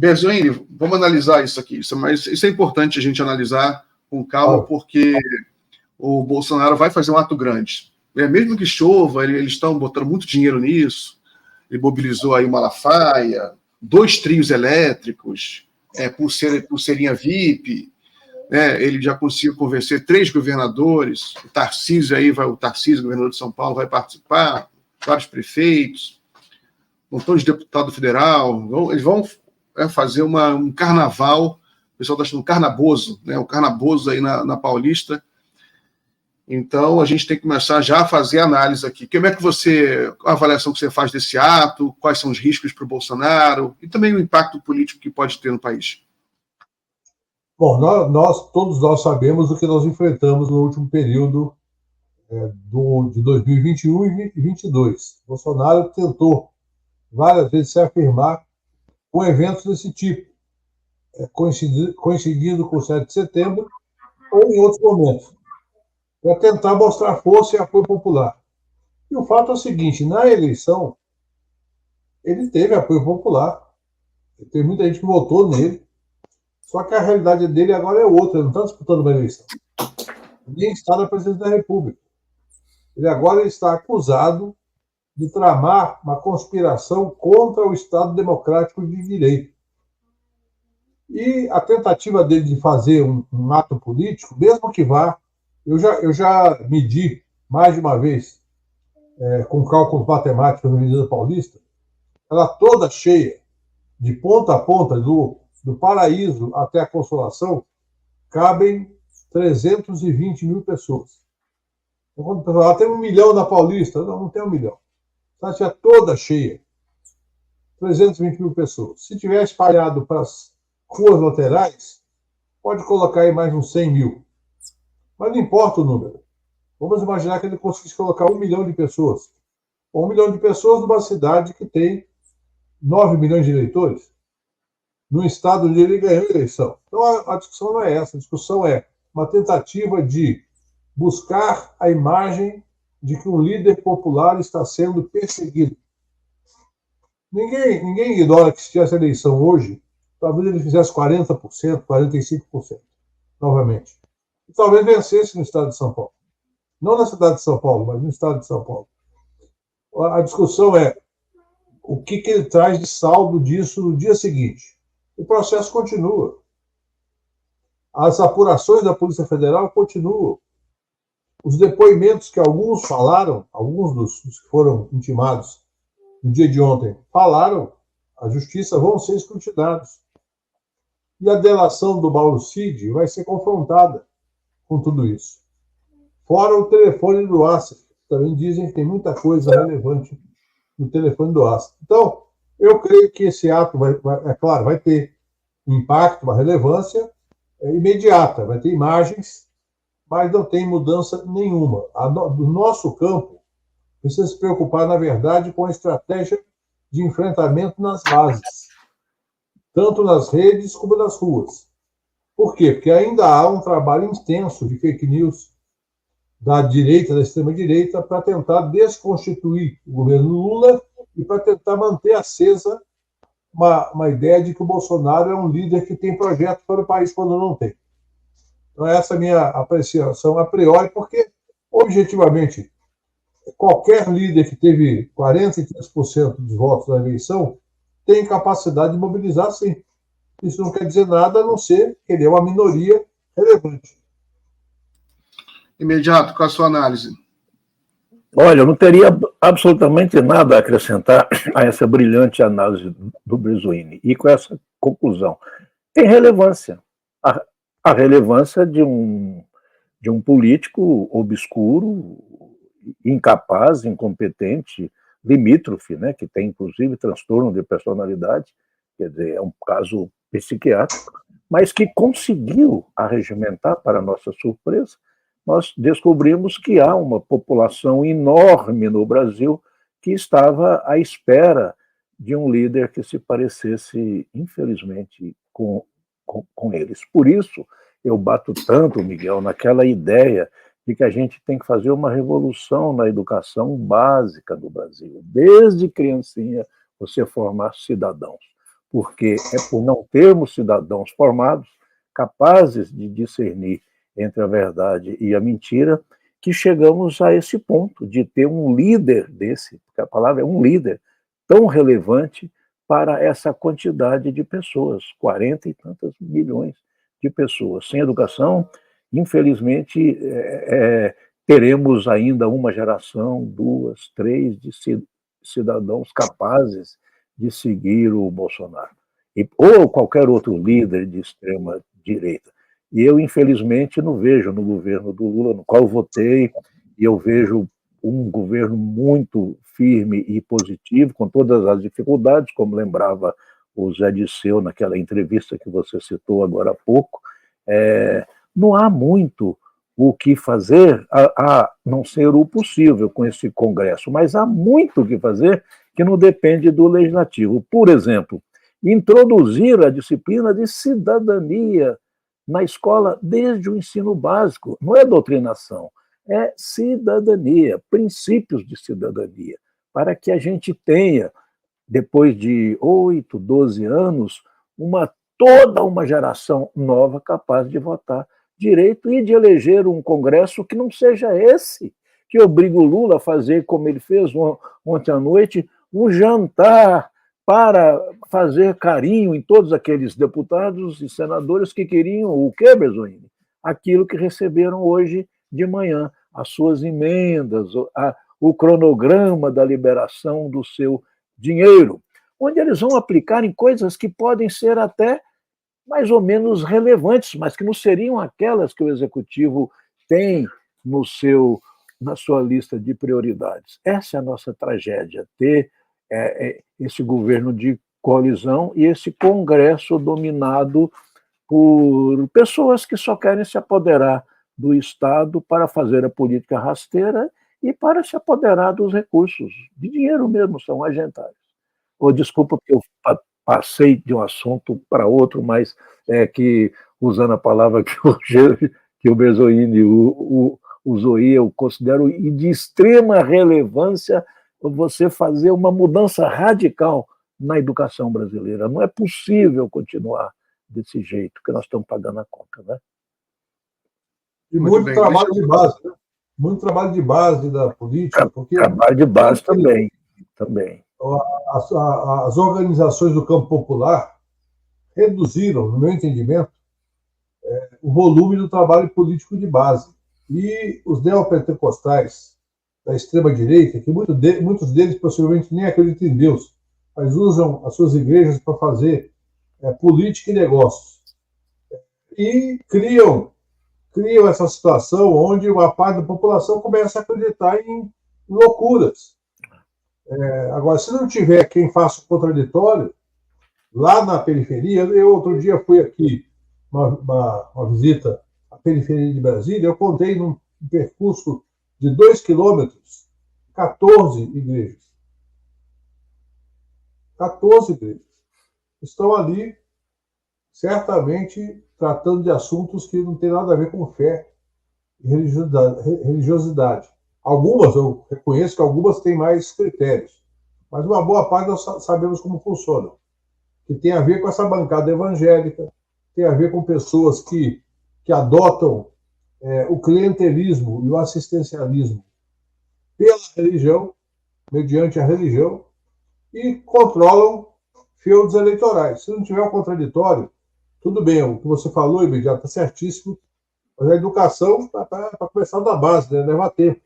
Berzoini, vamos analisar isso aqui. Mas isso é importante a gente analisar com calma, porque o Bolsonaro vai fazer um ato grande. Mesmo que chova, eles estão botando muito dinheiro nisso. Ele mobilizou aí o Malafaia, 2 trios elétricos, pulseirinha VIP, ele já conseguiu convencer 3 governadores, o Tarcísio, governador de São Paulo, vai participar, vários prefeitos, um montão de deputado federal, eles vão fazer um carnaval, o pessoal está achando um carnaboso, um carnaboso aí na Paulista. Então, a gente tem que começar já a fazer análise aqui. Como é que a avaliação que você faz desse ato, quais são os riscos para o Bolsonaro e também o impacto político que pode ter no país? Bom, todos nós sabemos o que nós enfrentamos no último período de 2021 e 2022. Bolsonaro tentou várias vezes se afirmar com eventos desse tipo, coincidindo com o 7 de setembro ou em outros momentos, para tentar mostrar força e apoio popular. E o fato é o seguinte, na eleição, ele teve apoio popular, tem muita gente que votou nele, só que a realidade dele agora é outra, ele não está disputando uma eleição. Nem está na presidência da República. Ele agora está acusado de tramar uma conspiração contra o Estado Democrático de Direito. E a tentativa dele de fazer um ato político, mesmo que vá, eu já medi mais de uma vez, com cálculos matemáticos na Avenida Paulista, ela toda cheia, de ponta a ponta, do Paraíso até a Consolação, cabem 320 mil pessoas. Então, quando o pessoal tem 1 milhão na Paulista, não tem 1 milhão. A cidade é toda cheia, 320 mil pessoas. Se tiver espalhado para as ruas laterais, pode colocar aí mais uns 100 mil. Mas não importa o número. Vamos imaginar que ele conseguisse colocar 1 milhão de pessoas. 1 milhão de pessoas numa cidade que tem 9 milhões de eleitores, num estado onde ele ganhou a eleição. Então a discussão não é essa. A discussão é uma tentativa de buscar a imagem de que um líder popular está sendo perseguido. Ninguém ignora que se tivesse eleição hoje, talvez ele fizesse 40%, 45%, novamente. E talvez vencesse no estado de São Paulo. Não na cidade de São Paulo, mas no estado de São Paulo. A discussão é o que ele traz de saldo disso no dia seguinte. O processo continua. As apurações da Polícia Federal continuam. Os depoimentos que alguns falaram, alguns dos que foram intimados no dia de ontem, falaram, a justiça vão ser escrutinados. E a delação do Mauro Cid vai ser confrontada com tudo isso. Fora o telefone do Assaf, também dizem que tem muita coisa relevante no telefone do Assaf. Então, eu creio que esse ato, vai ter um impacto, uma relevância imediata, vai ter imagens, mas não tem mudança nenhuma. Do nosso campo, precisa se preocupar, na verdade, com a estratégia de enfrentamento nas bases, tanto nas redes como nas ruas. Por quê? Porque ainda há um trabalho intenso de fake news da direita, da extrema-direita, para tentar desconstituir o governo Lula e para tentar manter acesa uma ideia de que o Bolsonaro é um líder que tem projeto para o país quando não tem. Então, essa é a minha apreciação a priori, porque, objetivamente, qualquer líder que teve 43% dos votos na eleição tem capacidade de mobilizar, sim. Isso não quer dizer nada, a não ser que ele é uma minoria relevante. Imediato, com a sua análise. Olha, eu não teria absolutamente nada a acrescentar a essa brilhante análise do Berzoini. E com essa conclusão, tem relevância. A relevância de um político obscuro, incapaz, incompetente, limítrofe, né, que tem, inclusive, transtorno de personalidade, quer dizer, é um caso psiquiátrico, mas que conseguiu arregimentar, para nossa surpresa, nós descobrimos que há uma população enorme no Brasil que estava à espera de um líder que se parecesse, infelizmente, com eles. Por isso, eu bato tanto, Miguel, naquela ideia de que a gente tem que fazer uma revolução na educação básica do Brasil. Desde criancinha, você formar cidadãos. porque é por não termos cidadãos formados, capazes de discernir entre a verdade e a mentira, que chegamos a esse ponto de ter um líder desse, porque a palavra é um líder, tão relevante para essa quantidade de pessoas, 40 e tantas milhões de pessoas. Sem educação, infelizmente, teremos ainda uma geração, 2, 3 de cidadãos capazes de seguir o Bolsonaro, ou qualquer outro líder de extrema direita. E eu, infelizmente, não vejo no governo do Lula, no qual votei, e eu vejo um governo muito firme e positivo, com todas as dificuldades, como lembrava o Zé Disseu naquela entrevista que você citou agora há pouco. Não há muito o que fazer, a não ser o possível com esse Congresso, mas há muito o que fazer que não depende do Legislativo. Por exemplo, introduzir a disciplina de cidadania na escola desde o ensino básico. Não é doutrinação, é cidadania, princípios de cidadania, para que a gente tenha, depois de 8, 12 anos, toda uma geração nova capaz de votar direito e de eleger um Congresso que não seja esse, que obriga o Lula a fazer, como ele fez ontem à noite, um jantar para fazer carinho em todos aqueles deputados e senadores que queriam o quê, Bezoini? Aquilo que receberam hoje de manhã, as suas emendas, o cronograma da liberação do seu dinheiro, onde eles vão aplicar em coisas que podem ser até mais ou menos relevantes, mas que não seriam aquelas que o Executivo tem na sua lista de prioridades. Essa é a nossa tragédia, ter esse governo de coalizão e esse Congresso dominado por pessoas que só querem se apoderar do Estado para fazer a política rasteira e para se apoderar dos recursos, de dinheiro mesmo, são agentais. Desculpa que eu passei de um assunto para outro, mas que, usando a palavra que o Bezoini usou aí, eu considero de extrema relevância você fazer uma mudança radical na educação brasileira. Não é possível continuar desse jeito, que nós estamos pagando a conta, né? E muito trabalho de base, né? Muito trabalho de base da política. Porque trabalho de base também. As organizações do campo popular reduziram, no meu entendimento, o volume do trabalho político de base. E os neopentecostais da extrema-direita, que muitos deles possivelmente nem acreditam em Deus, mas usam as suas igrejas para fazer política e negócios. E criam essa situação onde uma parte da população começa a acreditar em loucuras. Agora, se não tiver quem faça o contraditório, lá na periferia, eu outro dia fui aqui, uma visita à periferia de Brasília, eu contei num percurso de 2 quilômetros, 14 igrejas. 14 igrejas. Estão ali, certamente, tratando de assuntos que não têm nada a ver com fé e religiosidade. Algumas, eu reconheço que algumas têm mais critérios, mas uma boa parte nós sabemos como funcionam, que tem a ver com essa bancada evangélica, tem a ver com pessoas que adotam o clientelismo e o assistencialismo pela religião, mediante a religião, e controlam feudos eleitorais. Se não tiver um contraditório, tudo bem, o que você falou, imediato, está certíssimo, mas a educação para começar da base, né? Leva tempo.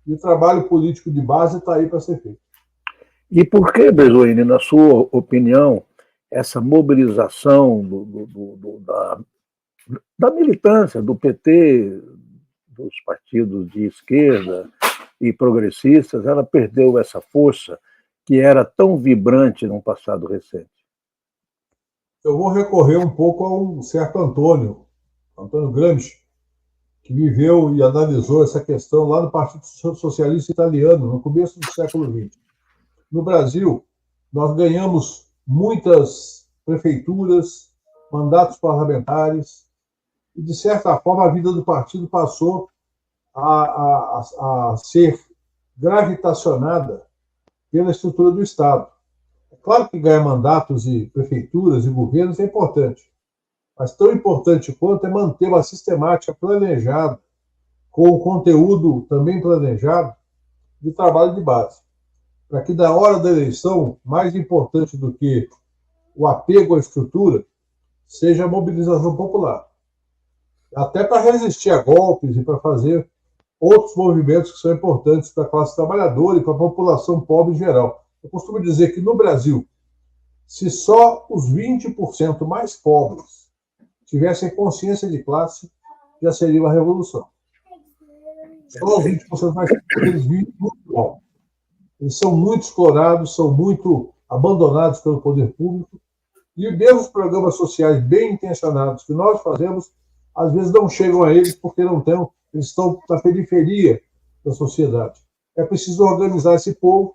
E o trabalho político de base está aí para ser feito. E por que, Bezoini, na sua opinião, essa mobilização da militância, do PT, dos partidos de esquerda e progressistas, ela perdeu essa força que era tão vibrante num passado recente? Eu vou recorrer um pouco a um certo Antônio Gramsci, que viveu e analisou essa questão lá no Partido Socialista Italiano, no começo do século XX. No Brasil, nós ganhamos muitas prefeituras, mandatos parlamentares, e, de certa forma, a vida do partido passou a ser gravitacionada pela estrutura do Estado. É Claro que ganhar mandatos e prefeituras e governos é importante, mas tão importante quanto é manter uma sistemática planejada, com o conteúdo também planejado, de trabalho de base. Para que, na hora da eleição, mais importante do que o apego à estrutura, seja a mobilização popular. Até para resistir a golpes e para fazer outros movimentos que são importantes para a classe trabalhadora e para a população pobre em geral. Eu costumo dizer que no Brasil, se só os 20% mais pobres tivessem consciência de classe, já seria uma revolução. Só os 20% mais pobres, eles vivem muito bom. Eles são muito explorados, são muito abandonados pelo poder público, e mesmo os programas sociais bem intencionados que nós fazemos, às vezes não chegam a eles porque não têm, eles estão na periferia da sociedade. É preciso organizar esse povo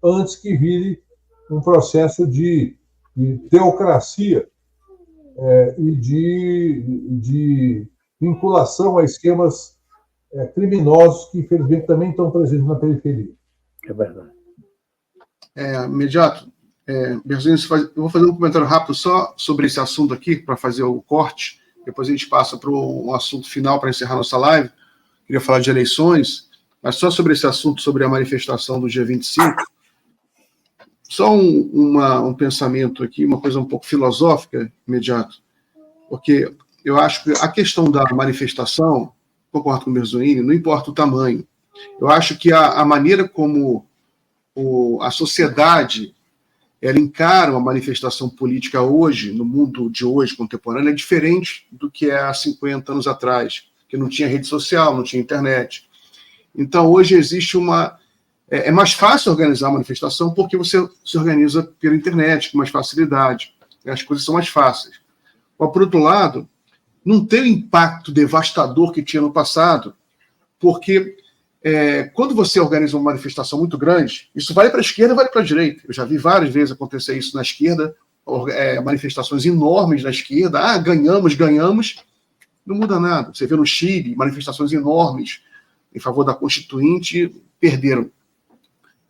antes que vire um processo de teocracia e de vinculação a esquemas criminosos que, infelizmente, também estão presentes na periferia. É verdade. Mediato, Berzini, eu vou fazer um comentário rápido só sobre esse assunto aqui, para fazer o corte, depois a gente passa para um assunto final para encerrar nossa live. Queria falar de eleições, mas só sobre esse assunto, sobre a manifestação do dia 25, só um pensamento aqui, uma coisa um pouco filosófica, Mediato, porque eu acho que a questão da manifestação, concordo com o Berzini, não importa o tamanho. Eu acho que a maneira como a sociedade ela encara uma manifestação política hoje, no mundo de hoje, contemporâneo, é diferente do que é há 50 anos atrás, que não tinha rede social, não tinha internet. Então, hoje existe é mais fácil organizar a manifestação porque você se organiza pela internet com mais facilidade. As coisas são mais fáceis. Mas, por outro lado, não tem o impacto devastador que tinha no passado, porque quando você organiza uma manifestação muito grande, isso vale para a esquerda e vale para a direita. Eu já vi várias vezes acontecer isso na esquerda, manifestações enormes na esquerda. Ganhamos, não muda nada. Você vê no Chile, manifestações enormes em favor da Constituinte, perderam.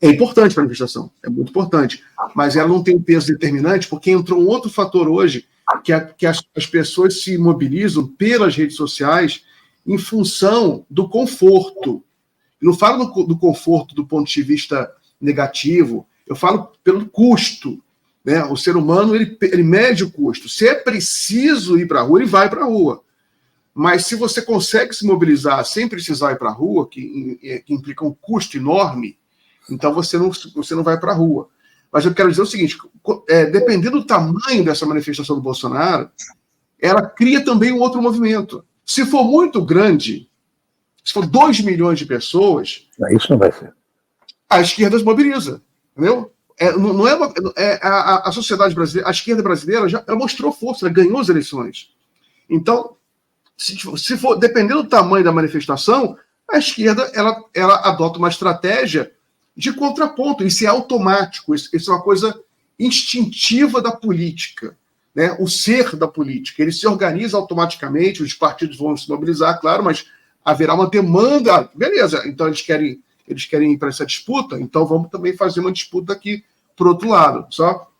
É importante para a manifestação, é muito importante, mas ela não tem um peso determinante, porque entrou um outro fator hoje, que as pessoas se mobilizam pelas redes sociais em função do conforto. Eu não falo do conforto do ponto de vista negativo, eu falo pelo custo. Né? O ser humano ele mede o custo. Se é preciso ir para a rua, ele vai para a rua. Mas se você consegue se mobilizar sem precisar ir para a rua, que implica um custo enorme, então você não vai para a rua. Mas eu quero dizer o seguinte, dependendo do tamanho dessa manifestação do Bolsonaro, ela cria também um outro movimento. Se for muito grande, se for 2 milhões de pessoas... Isso não vai ser. A esquerda se mobiliza, entendeu? A sociedade brasileira, a esquerda brasileira ela mostrou força, ela ganhou as eleições. Então, se for, dependendo do tamanho da manifestação, a esquerda ela adota uma estratégia de contraponto. Isso é automático, isso é uma coisa instintiva da política, né? O ser da política. Ele se organiza automaticamente, os partidos vão se mobilizar, claro, mas haverá uma demanda. Beleza, então eles querem ir para essa disputa, então vamos também fazer uma disputa aqui por outro lado. Só